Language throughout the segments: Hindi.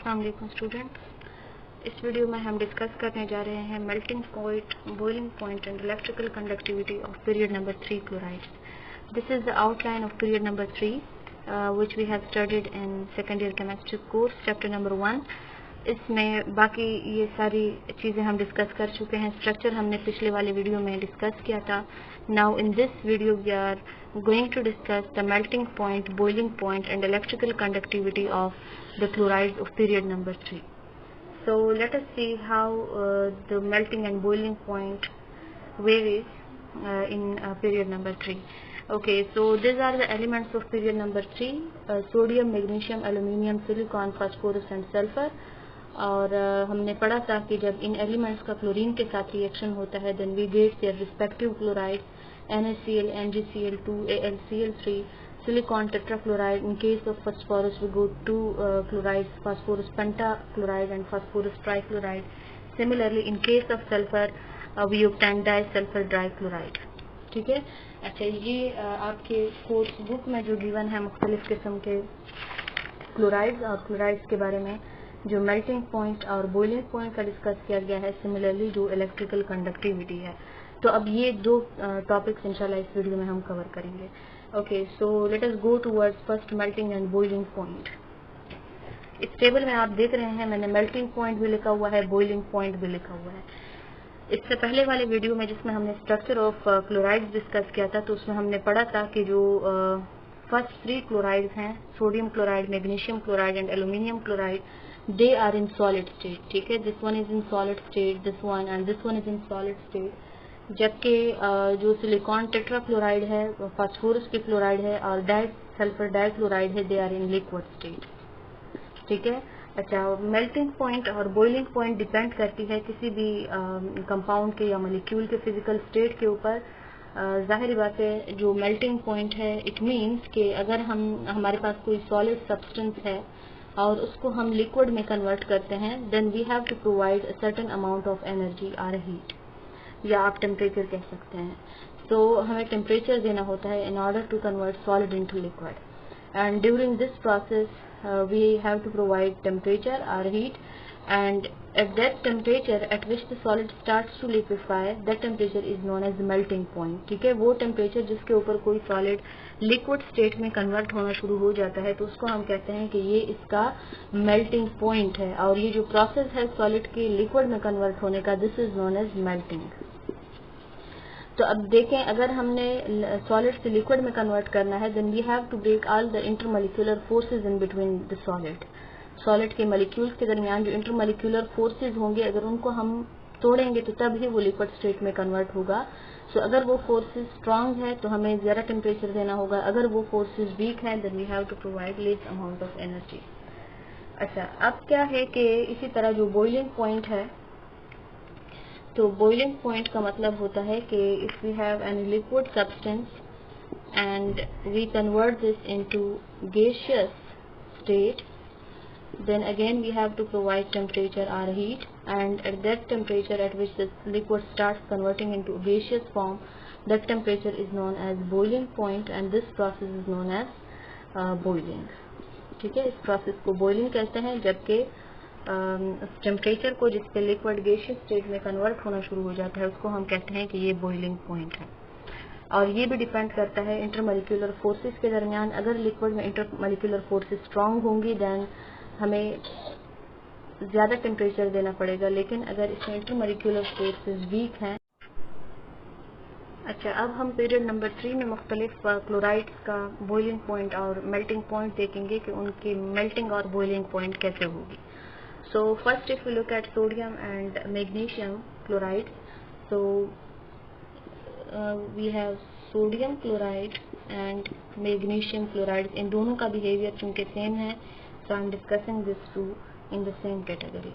अस्सलाम वालेकुम स्टूडेंट। इस वीडियो में हम डिस्कस करने जा रहे हैं melting point, boiling point and electrical conductivity of period number 3 chlorides. This is the outline of period number 3 which we have studied in second year chemistry course chapter number 1। इसमें बाकी ये सारी चीज़ें हम डिस्कस कर चुके हैं। स्ट्रक्चर हमने पिछले वाले वीडियो में डिस्कस किया था। Now in this video we are going to discuss the melting point, boiling point and electrical conductivity of the chlorides of period number 3. So let us see how the melting and boiling point varies in period number 3. Okay, so these are the elements of period number 3: sodium, magnesium, aluminium, silicon, phosphorus and sulfur। और हमने पढ़ा था कि जब इन एलिमेंट्स का क्लोरीन के साथ रिएक्शन होता है then we get their respective chlorides NaCl, NgCl2, AlCl3, silicon tetrachloride. In case of phosphorus we go to chlorides, phosphorus pentachloride and phosphorus trichloride. Similarly in case of sulfur we obtain disulfur dichloride। ठीक है। अच्छा, ये आपके कोर्स बुक में जो गिवन है मुख्तलिफ किस्म के क्लोराइड्स और क्लोराइड्स के बारे में जो मेल्टिंग पॉइंट और बॉइलिंग पॉइंट का डिस्कस किया गया है। सिमिलरली जो इलेक्ट्रिकल कंडक्टिविटी है। तो अब ये दो टॉपिक्स इंशाल्लाह इस वीडियो में हम कवर करेंगे। Okay, so let us go towards first melting and boiling point. इस टेबल में आप देख रहे हैं मैंने मेल्टिंग पॉइंट भी लिखा हुआ है, बॉइलिंग पॉइंट भी लिखा हुआ है। इससे पहले वाले वीडियो में जिसमें हमने स्ट्रक्चर ऑफ क्लोराइड्स डिस्कस किया था तो उसमें हमने पढ़ा था कि जो फर्स्ट 3 क्लोराइड्स हैं, sodium chloride, magnesium chloride and aluminium chloride, they are in solid state. ठीक है, this one is in solid state, this one and this one is in solid state. जबकि जो सिलिकॉन टेट्राक्लोराइड है, फास्फोरस की क्लोराइड है और डाइसल्फर डाइक्लोराइड है, they are in liquid state. ठीक है। अच्छा, मेल्टिंग पॉइंट और बॉइलिंग पॉइंट डिपेंड करती है किसी भी कंपाउंड के या मॉलिक्यूल के फिजिकल स्टेट के ऊपर। जाहिर बात है जो मेल्टिंग पॉइंट है इट मीन्स कि अगर हमारे पास कोई सॉलिड सब्सटेंस है और उसको हम लिक्विड में कन्वर्ट करते हैं then we have to provide a certain amount of energy और हीट, या आप टेम्परेचर कह सकते हैं। तो हमें टेम्परेचर देना होता है in order to convert solid into liquid, and during this process we have to provide temperature or heat, and at that temperature at which the solid starts to liquefy, that temperature is known as the melting point। ठीक है, वो टेम्परेचर जिसके ऊपर कोई सॉलिड लिक्विड स्टेट में कन्वर्ट होना शुरू हो जाता है तो उसको हम कहते हैं कि ये इसका मेल्टिंग पॉइंट है। और ये जो प्रोसेस है सॉलिड के लिक्विड में कन्वर्ट होने का, this is known as melting. तो अब देखें, अगर हमने सॉलिड से लिक्विड में कन्वर्ट करना है then we have to break all the intermolecular forces in between the solid के मॉलिक्यूल्स के दरमियान जो इंटरमॉलिक्यूलर फोर्सेस होंगे अगर उनको हम तोड़ेंगे तो तब ही वो लिक्विड स्टेट में कन्वर्ट होगा। सो अगर वो फोर्सेस स्ट्रांग है तो हमें ज़्यादा टेम्परेचर देना होगा, अगर वो फोर्सेस वीक है then we have to provide less amount of energy. अच्छा, अब क्या है कि इसी तरह जो बॉइलिंग पॉइंट है, तो बॉइलिंग पॉइंट का मतलब होता है कि if we have an liquid substance and we convert this into gaseous state, then again we have to provide temperature or heat, and at that temperature at which the liquid starts converting into gaseous form, that temperature is known as boiling point, and this process is known as boiling। ठीक है, इस प्रोसेस को बॉइलिंग कहते हैं, जबकि टेम्परेचर को जिस पे लिक्विड गैसियस स्टेट में कन्वर्ट होना शुरू हो जाता है उसको हम कहते हैं कि ये बॉइलिंग पॉइंट है। और ये भी डिपेंड करता है इंटरमॉलिक्यूलर फोर्सेस के दरमियान। अगर लिक्विड में इंटरमॉलिक्यूलर फोर्सेस स्ट्रांग होंगी देन हमें ज़्यादा टेम्परेचर देना पड़ेगा, लेकिन अगर इसमें इंटरमॉलिक्यूलर फोर्सेस वीक हैं। अच्छा, अब हम पीरियड नंबर 3 में मुख्तलिफ क्लोराइड्स का बॉइलिंग पॉइंट और मेल्टिंग पॉइंट देखेंगे कि उनकी मेल्टिंग और बॉइलिंग पॉइंट कैसे होगी। So first if we look at sodium and magnesium chloride, so we have sodium chloride and magnesium chloride, इन दोनों का बिहेवियर चूंकि सेम है so I'm discussing this two in the same category।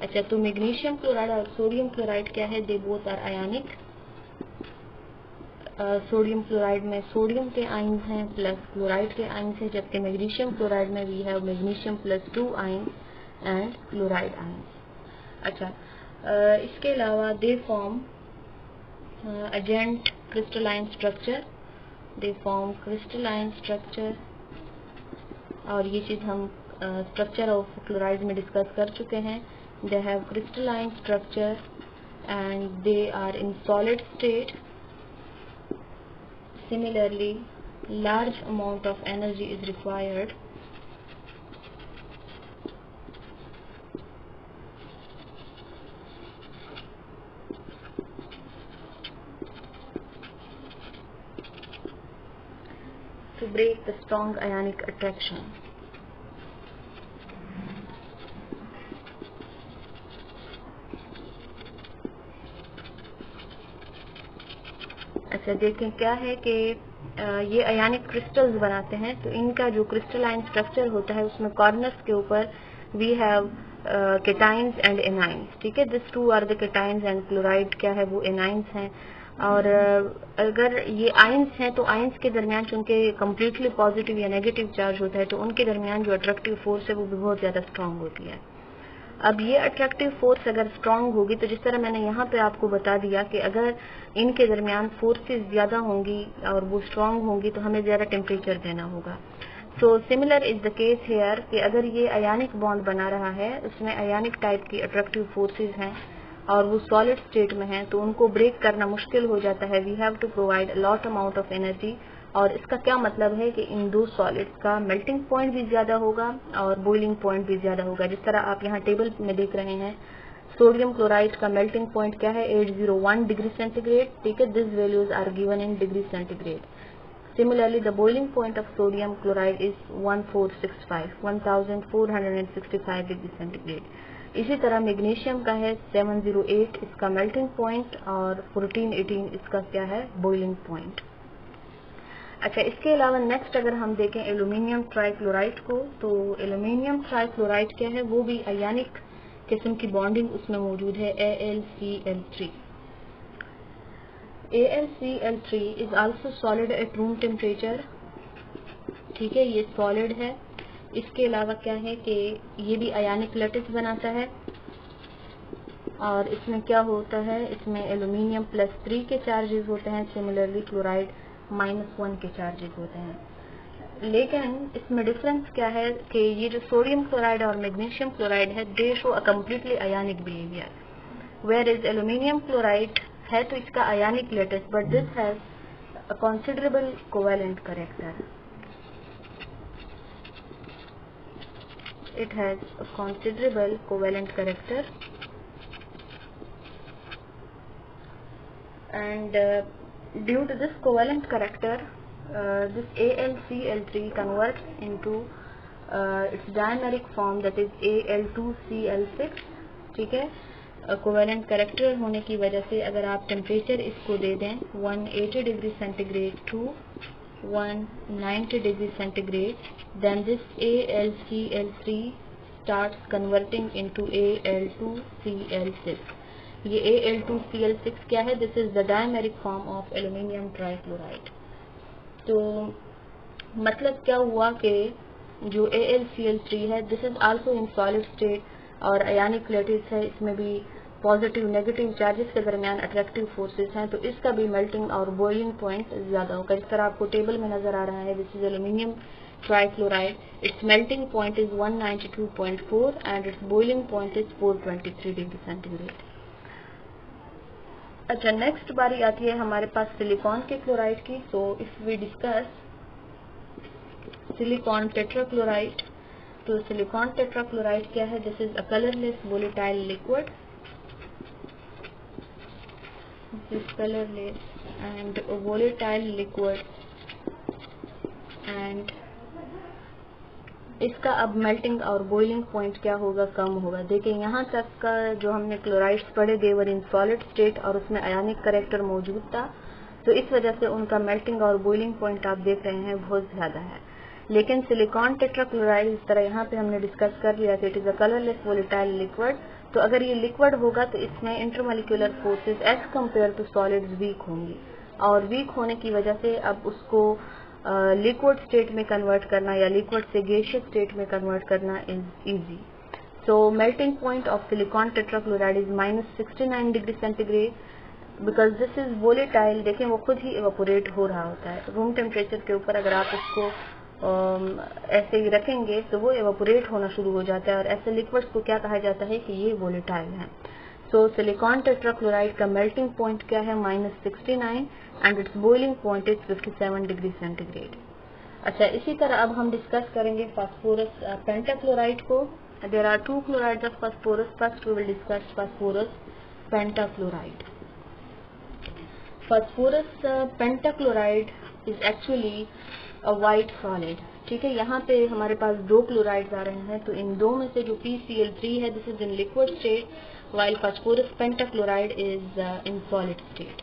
अच्छा, तो मैग्नीशियम क्लोराइड और सोडियम क्लोराइड क्या है, they both are ionic. Sodium chloride में सोडियम के आयन्स हैं प्लस क्लोराइड के आयन्स हैं, जबकि मैग्नीशियम क्लोराइड में we have magnesium plus 2 ions and chloride ions. अच्छा, इसके अलावा they form agent crystalline structure, they form crystalline structure, और ये चीज़ हम स्ट्रक्चर ऑफ क्लोराइड में डिस्कस कर चुके हैं. They have crystalline structure and they are in solid state. Similarly, large amount of energy is required to break the strong ionic attraction. अच्छा, देखें क्या है कि ये अयानिक क्रिस्टल्स बनाते हैं. तो इनका जो क्रिस्टलाइन स्ट्रक्चर होता है उसमें कॉर्नर्स के ऊपर we have cations and anions. ठीक है, this two are the cations and chloride क्या है वो एनाइंस हैं. और अगर ये आइंस हैं तो आइंस के दरमियान चूंकि कम्प्लीटली पॉजिटिव या नेगेटिव चार्ज होता है तो उनके दरमियान जो अट्रैक्टिव फोर्स है वो भी बहुत ज्यादा स्ट्रांग होती है. अब ये अट्रैक्टिव फोर्स अगर स्ट्रांग होगी तो जिस तरह मैंने यहाँ पे आपको बता दिया कि अगर इनके दरमियान फोर्सेस ज्यादा होंगी और वो स्ट्रांग होंगी तो हमें ज्यादा टेम्परेचर देना होगा. So similar is the case hair कि अगर ये अयानिक बॉन्ड बना रहा है उसमें अयानिक टाइप की अट्रैक्टिव फोर्सेस हैं और वो सॉलिड स्टेट में हैं तो उनको ब्रेक करना मुश्किल हो जाता है. We have to provide lot amount of energy. और इसका क्या मतलब है कि इन दो सॉलिड्स का मेल्टिंग पॉइंट भी ज्यादा होगा और बॉइलिंग पॉइंट भी ज्यादा होगा. जिस तरह आप यहाँ टेबल में देख रहे हैं सोडियम क्लोराइड का मेल्टिंग पॉइंट क्या है 801 डिग्री सेंटीग्रेड. ठीक है, this values are given in degree centigrade. Similarly, the boiling point of sodium chloride is 1465 degree centigrade. इसी तरह मैग्नीशियम का है 708 इसका मेल्टिंग पॉइंट और 1418 इसका क्या है बॉइलिंग पॉइंट. अच्छा, इसके अलावा नेक्स्ट अगर हम देखें एल्यूमिनियम ट्राइक्लोराइड को तो एल्यूमिनियम ट्राइक्लोराइड क्या है वो भी अयानिक किस्म की बॉन्डिंग उसमें मौजूद है AlCl3. AlCl3 is also solid at room temperature. ठीक है, ये सॉलिड है. इसके अलावा क्या है कि ये भी अयानिक लैटिस बनाता है और इसमें क्या होता है इसमें एल्यूमिनियम +3 के चार्जेस होते हैं. सिमिलरली क्लोराइड -1 के चार्जेस होते हैं. लेकिन इसमें डिफरेंस क्या है कि ये जो सोडियम क्लोराइड और मैग्नीशियम क्लोराइड है they show a completely ionic behaviour. Whereas aluminium chloride है तो इसका ionic lattice but this has a considerable covalent character. It has a considerable covalent character and due to this covalent character this AlCl3 converts into its dimeric form that is Al2Cl6. ठीक है, कोवेलेंट कैरेक्टर होने की वजह से अगर आप टेम्परेचर इसको दे दें 180 degree centigrade to 190 degree centigrade, then this AlCl3 starts converting into Al2Cl6. ये Al2Cl6 क्या है? This is the dimeric form of aluminium trichloride. तो मतलब क्या हुआ कि जो AlCl3 है this is also in solid state और अयानिक लैटिस है. इसमें भी पॉजिटिव नेगेटिव चार्जेस के दरमियान अट्रैक्टिव फोर्सेस हैं तो इसका भी मेल्टिंग और बॉइलिंग पॉइंट ज्यादा होगा. इस तरह आपको टेबल में नजर आ रहा है. This is aluminium trichloride. Its melting point is 192.4 and its boiling point is 423 degree centigrade. अच्छा, नेक्स्ट बारी आती है हमारे पास सिलिकॉन के क्लोराइड की. So if we discuss silicon tetrachloride तो सिलिकॉन टेट्राक्लोराइड क्या है? This is a colourless volatile liquid. This is colorless and a volatile liquid and इसका अब मेल्टिंग और बॉइलिंग पॉइंट क्या होगा? कम होगा. देखिए यहाँ तक का जो हमने क्लोराइड्स पढ़े देवर इन सॉलिड स्टेट और उसमें अयानिक कैरेक्टर मौजूद था तो इस वजह से उनका मेल्टिंग और बॉइलिंग पॉइंट आप देख रहे हैं बहुत ज्यादा है. लेकिन सिलिकॉन टेट्राक्लोराइड इस तरह यहाँ पे हमने डिस्कस कर लिया कि it is a colourless volatile liquid. तो अगर ये लिक्विड होगा तो इसमें intermolecular forces as compare to solids weak होंगी और वीक होने की वजह से अब उसको लिक्विड स्टेट में कन्वर्ट करना या लिक्विड से गैसियस स्टेट में कन्वर्ट करना is easy. So melting point of silicon tetrachloride is -69 degree centigrade because this is volatile. देखें वो खुद ही इवेपोरेट हो रहा होता है. रूम टेम्परेचर के ऊपर अगर आप इसको ऐसे ही रखेंगे तो वो एवापोरेट होना शुरू हो जाता है, और ऐसे लिक्विड्स को क्या कहा जाता है कि ये वोलेटाइल है। सो सिलिकॉन टेट्राक्लोराइड का मेल्टिंग पॉइंट क्या है, -69, and its boiling point is 57 degree centigrade. अच्छा, इसी तरह अब हम डिस्कस करेंगे फास्फोरस पेंटाक्लोराइड को। There are 2 chlorides of phosphorus. First we will discuss phosphorus pentachloride. Phosphorus pentachloride is actually a white solid. ठीक है, यहाँ पे हमारे पास 2 क्लोराइड्स आ रहे हैं, तो इन 2 में से जो PCl3 है this is in liquid state, while phosphorus pentachloride is in solid state.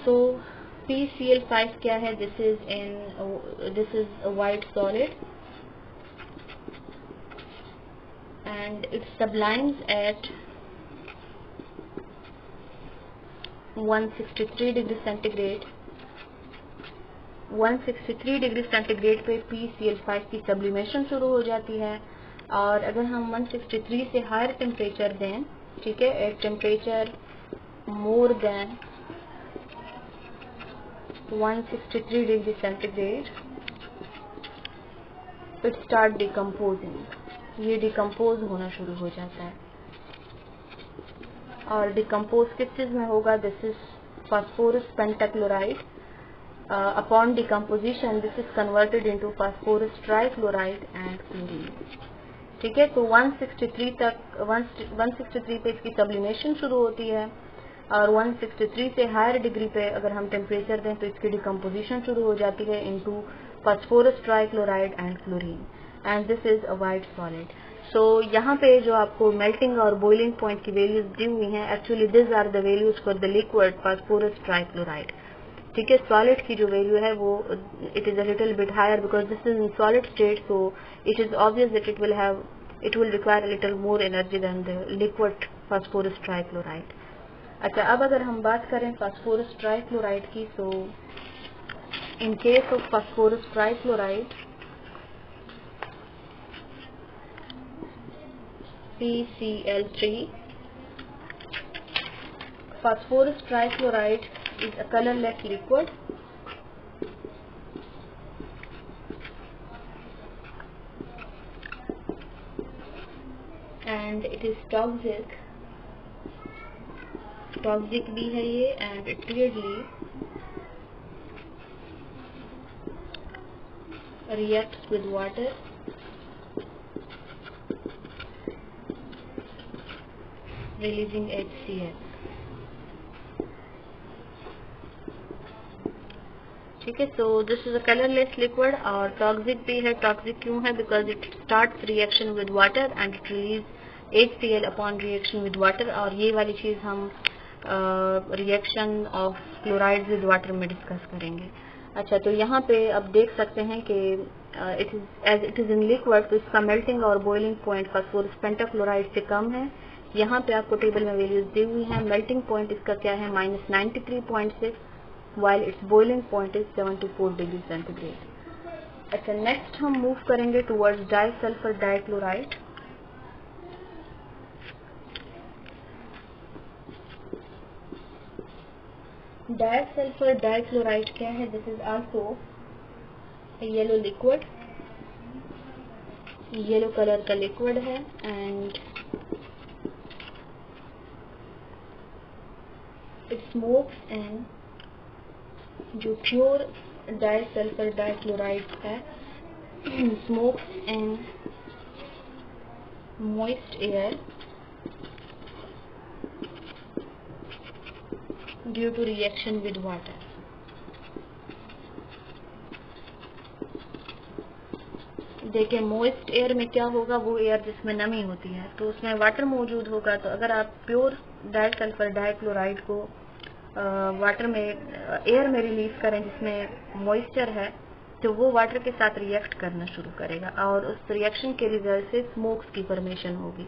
So PCl5 क्या है, this is a white solid and it sublimes at 163 degree centigrade. 163 degree centigrade पे PCl5 की सब्लिमेशन शुरू हो जाती है, और अगर हम 163 से हायर टेम्परेचर दें, ठीक है, at temperature more than 163 degree centigrade, it start decomposing. ये डिकम्पोज होना शुरू हो जाता है, और डिकम्पोज किस चीज में होगा, this is phosphorus pentachloride. Upon decomposition this is converted into phosphorus trichloride and chlorine. ठीक है, तो 163 पे इसकी सब्लिमेशन शुरू होती है, और 163 से हायर डिग्री पे अगर हम टेम्परेचर दें तो इसकी डिकम्पोजिशन शुरू हो जाती है into phosphorus trichloride and chlorine, and this is a white solid. So यहाँ पे जो आपको मेल्टिंग और बॉइलिंग पॉइंट की वैल्यूज दी हुई हैं, actually this are the values for the liquid phosphorus trichloride. ठीक है, सॉलिड की जो वैल्यू है वो it is a little bit higher because this is in solid state, so it is obvious that it will require a little more energy than the liquid phosphorus trichloride. अच्छा, अब अगर हम बात करें फास्फोरस ट्राइक्लोराइड की, so in case of phosphorus trichloride PCl3, phosphorus trichloride is a colorless liquid and it is toxic भी है ये, and it clearly reacts with water releasing HCl. ठीक है, so this is a colourless liquid, और टॉक्सिक भी है। टॉक्सिक क्यों है, because it starts reaction with water and it release HCl upon reaction with water, और ये वाली चीज हम reaction of chloride with water में डिस्कस करेंगे। अच्छा, तो यहाँ पे अब देख सकते हैं कि as it is in liquid, तो इसका मेल्टिंग और बॉइलिंग पॉइंट फास्फोरस पेंटाक्लोराइड से कम है। यहाँ पे आपको टेबल में वैल्यूज दी हुई हैं। मेल्टिंग पॉइंट इसका क्या है, -93.6, while its boiling point is 74 degree centigrade. अच्छा, नेक्स्ट हम मूव करेंगे टुवर्ड्स डाइसल्फर डाइक्लोराइड। डाइसल्फर डाइक्लोराइड क्या है, this is also yellow liquid, yellow colour का लिक्विड है, एंड इट स्मोक्स इन, जो प्योर डाइसल्फर डाइक्लोराइड है, smokes in moist air due to reaction with water. देखिए, मोइस्ट एयर में क्या होगा, वो एयर जिसमें नमी होती है, तो उसमें वाटर मौजूद होगा। तो अगर आप प्योर डाइसल्फर डाइक्लोराइड को वाटर में एयर में रिलीज करें जिसमें मॉइस्चर है, तो वो वाटर के साथ रिएक्ट करना शुरू करेगा, और उस रिएक्शन के रिजल्ट से स्मोक्स की फॉर्मेशन होगी।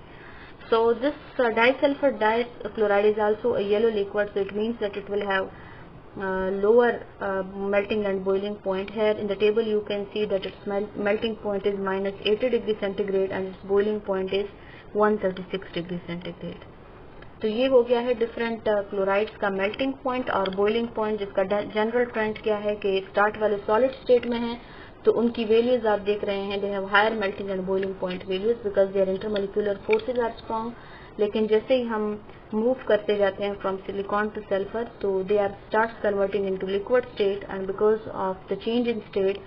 So this disulfur dichloride is also a yellow liquid, so it means that it will have lower melting and boiling point. Here in the table you can see that its melting point is -80 degree centigrade and its boiling point is 136 degree centigrade. तो ये हो गया है डिफरेंट क्लोराइड्स का मेल्टिंग पॉइंट और बॉइलिंग पॉइंट, जिसका जनरल ट्रेंड क्या है कि स्टार्ट वाले सॉलिड स्टेट में है तो उनकी वैल्यूज आप देख रहे हैं, they have higher melting and boiling point values because their intermolecular forces are strong. लेकिन जैसे ही हम मूव करते जाते हैं फ्रॉम सिलिकॉन टू सल्फर, तो they are start converting into liquid state and because of the change in state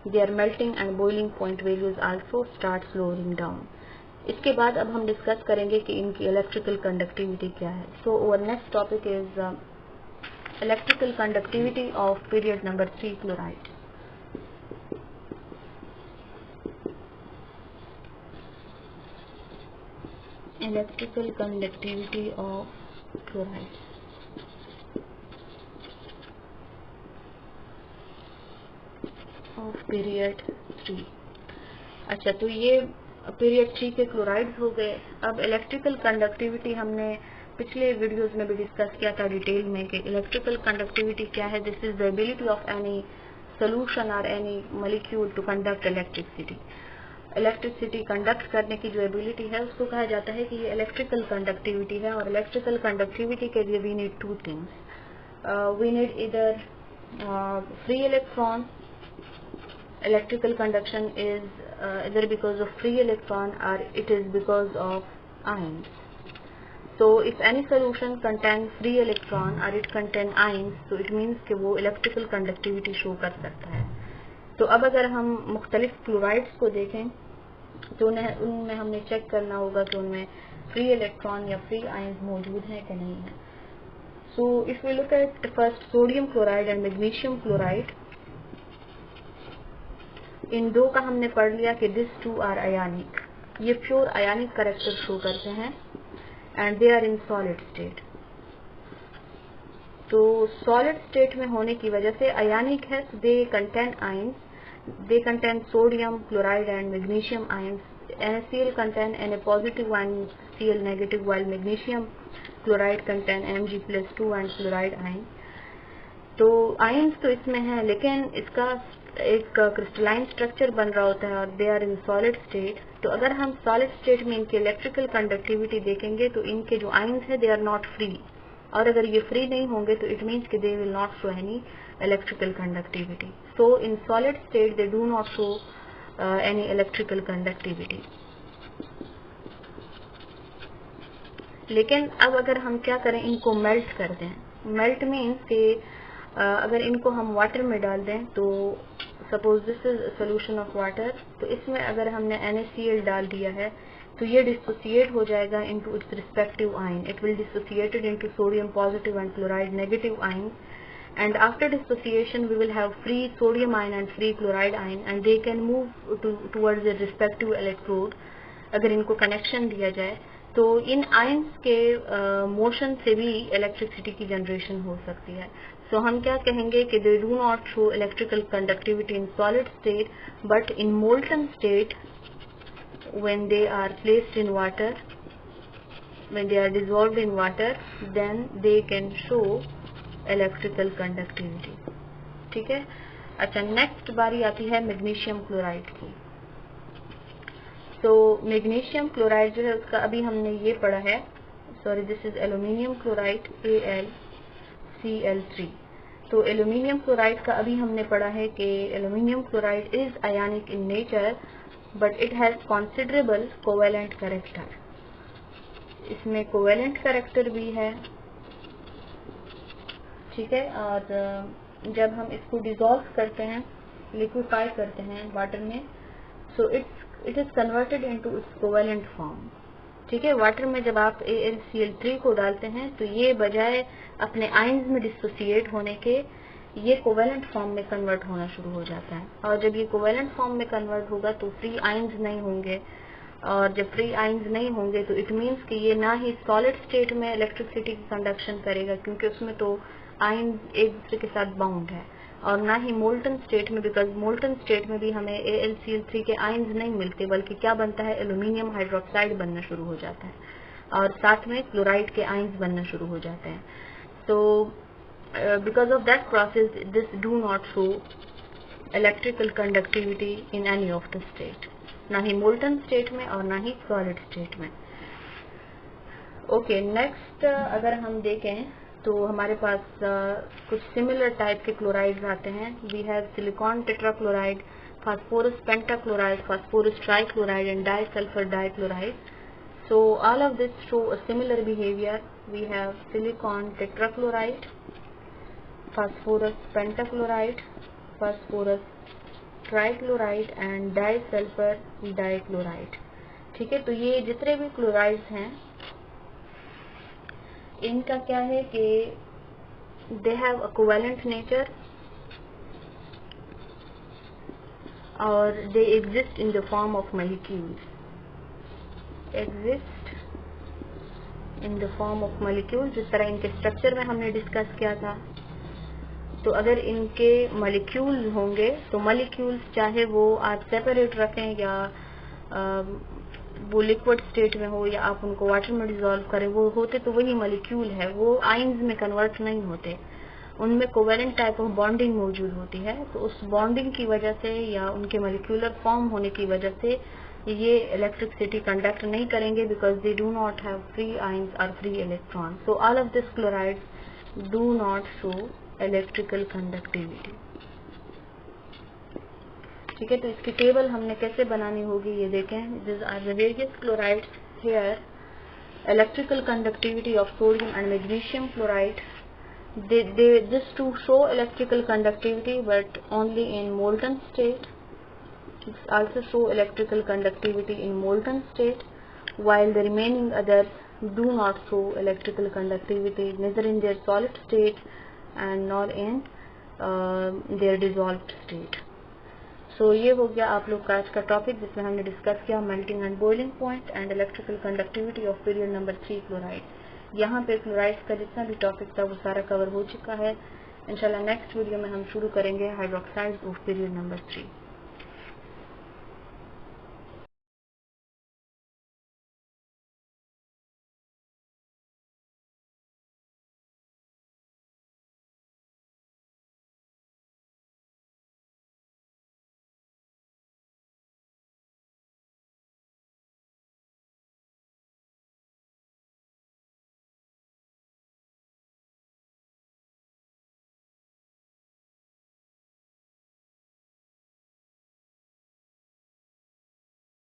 their melting and boiling point values also start slowing down. इसके बाद अब हम डिस्कस करेंगे कि इनकी इलेक्ट्रिकल कंडक्टिविटी क्या है। So our next topic is electrical conductivity of period number 3 chloride. Electrical conductivity of chloride of period 3। अच्छा, तो ये पीरियड 3 के क्लोराइड्स हो गए। अब इलेक्ट्रिकल कंडक्टिविटी हमने पिछले वीडियोस में भी डिस्कस किया था डिटेल में कि इलेक्ट्रिकल कंडक्टिविटी क्या है। This is the ability of any solution और any molecule to conduct electricity. Electricity conduct करने की जो एबिलिटी है उसको कहा जाता है कि ये इलेक्ट्रिकल कंडक्टिविटी है। और इलेक्ट्रिकल कंडक्टिविटी के लिए we need two things. We need either free electron. Electrical conduction is either because of free electron or it is because of ions. So if any solution contains free electron or it contains ions, so it means कि वो electrical conductivity show कर सकता है। तो अब अगर हम मुख्तलिफ क्लोराइड्स को देखें तो उनमें हमने चेक करना होगा कि उनमें फ्री इलेक्ट्रॉन या फ्री आयंस मौजूद हैं कि नहीं है। So if we look at first sodium chloride and magnesium chloride, इन दो का हमने पढ़ लिया कि दिस टू आर अयानिक। ये प्योर अयानिक कैरेक्टर शो करते हैं and they are in solid state. तो सॉलिड स्टेट में होने की वजह से अयानिक है, they contain ions, they contain sodium chloride and magnesium ions. NaCl contain Na positive and Cl negative, while magnesium chloride contain Mg+2 and fluoride ion। तो आयंस तो इसमें है लेकिन इसका एक क्रिस्टलाइन स्ट्रक्चर बन रहा होता है और they are in solid state. तो अगर हम सॉलिड स्टेट में इनकी इलेक्ट्रिकल कंडक्टिविटी देखेंगे तो इनके जो आयंस है दे आर नॉट फ्री, और अगर ये फ्री नहीं होंगे तो इट मीन्स कि they will not show any electrical conductivity. So in solid state they do not show any electrical conductivity. लेकिन अब अगर हम क्या करें, इनको मेल्ट कर दें। मेल्ट मीन्स कि अगर इनको हम वाटर में डाल दें, तो suppose this is solution of water, तो इसमें अगर हमने NaCl डाल दिया है तो ये डिसोसिएट हो जाएगा into its respective ion. It will dissociated into sodium positive and chloride negative ion, and after dissociation we will have free sodium ion and free chloride ion, and they can move towards their respective electrode अगर इनको कनेक्शन दिया जाए। तो इन आयंस के मोशन से भी इलेक्ट्रिसिटी की जनरेशन हो सकती है। सो हम क्या कहेंगे कि दे do not show electrical conductivity in solid state, but in molten state when they are placed in water, when they are dissolved in water, then they can show electrical conductivity. ठीक है। अच्छा, नेक्स्ट बारी आती है मैग्नीशियम क्लोराइड की। तो मैग्नीशियम क्लोराइड जो है उसका अभी हमने ये पढ़ा है, sorry this is aluminium chloride AlCl3। तो एल्यूमिनियम क्लोराइड का अभी हमने पढ़ा है कि aluminium chloride is ionic in nature but it has considerable covalent character. इसमें कोवेलेंट कैरेक्टर भी है। ठीक है। और जब हम इसको डिसॉल्व करते हैं, लिक्विफाई करते हैं वाटर में, सो it is converted into its covalent form. ठीक है। वाटर में जब आप AlCl3 को डालते हैं तो ये बजाय अपने आयंस में डिसोसिएट होने के, ये कोवेलेंट फॉर्म में कन्वर्ट होना शुरू हो जाता है। और जब ये कोवेलेंट फॉर्म में कन्वर्ट होगा तो फ्री आयंस नहीं होंगे, और जब फ्री आयंस नहीं होंगे तो इट मीन्स कि ये ना ही सॉलिड स्टेट में इलेक्ट्रिसिटी की कंडक्शन करेगा क्योंकि उसमें तो आयन एक दूसरे के साथ बाउंड है, और ना ही मोल्टन स्टेट में, बिकॉज मोल्टन स्टेट में भी हमें AlCl3 के आयंस नहीं मिलते, बल्कि क्या बनता है, एल्यूमिनियम हाइड्रोक्साइड बनना शुरू हो जाता है और साथ में क्लोराइड के आयंस बनना शुरू हो जाते हैं। तो because of that process this do not show electrical conductivity in any of the state, ना ही मोल्टन स्टेट में और ना ही सॉलिड स्टेट में। ओके, नेक्स्ट अगर हम देखें तो हमारे पास कुछ सिमिलर टाइप के क्लोराइड्स आते हैं. We have silicon tetrachloride, phosphorus pentachloride, phosphorus trichloride and disulphur dichloride. So all of this show a similar behavior. We have silicon tetrachloride, phosphorus pentachloride, phosphorus trichloride and disulfur dichloride. ठीक है, तो ये जितने भी क्लोराइड्स हैं इनका क्या है कि they have a covalent nature और they exist in the form of molecules. Exist in the form of molecule, जिस तरह इनके स्ट्रक्चर में हमने डिस्कस किया था. तो अगर इनके मॉलिक्यूल्स होंगे तो मॉलिक्यूल्स चाहे वो आप सेपरेट रखें या वो लिक्विड स्टेट में हो या आप उनको वाटर में डिसॉल्व करें, वो होते तो वही मॉलिक्यूल है, वो आयंस में कन्वर्ट नहीं होते. उनमें कोवेलेंट टाइप ऑफ बॉन्डिंग मौजूद होती है. तो उस बॉन्डिंग की वजह से या उनके मॉलिक्यूलर फॉर्म होने की वजह से ये इलेक्ट्रिसिटी कंडक्ट नहीं करेंगे because they do not have free ions और free electron. So all of this chlorides do not show electrical conductivity. ठीक है, तो इसकी टेबल हमने कैसे बनानी होगी ये देखें. This are the various chlorides here. Electrical conductivity of sodium and magnesium chloride. This to show electrical conductivity but only in molten state. It also show electrical conductivity in molten state, while the remaining others do not show electrical conductivity neither in their solid state and nor in their dissolved state. So ये हो गया आप लोग का आज का टॉपिक जिसमें हमने डिस्कस किया melting and boiling point and electrical conductivity of period number 3 chloride. यहाँ पे क्लोराइड्स का जितना भी टॉपिक था वो सारा कवर हो चुका है. इंशाल्लाह नेक्स्ट वीडियो में हम शुरू करेंगे हाइड्रोक्साइड्स ऑफ पीरियड नंबर 3.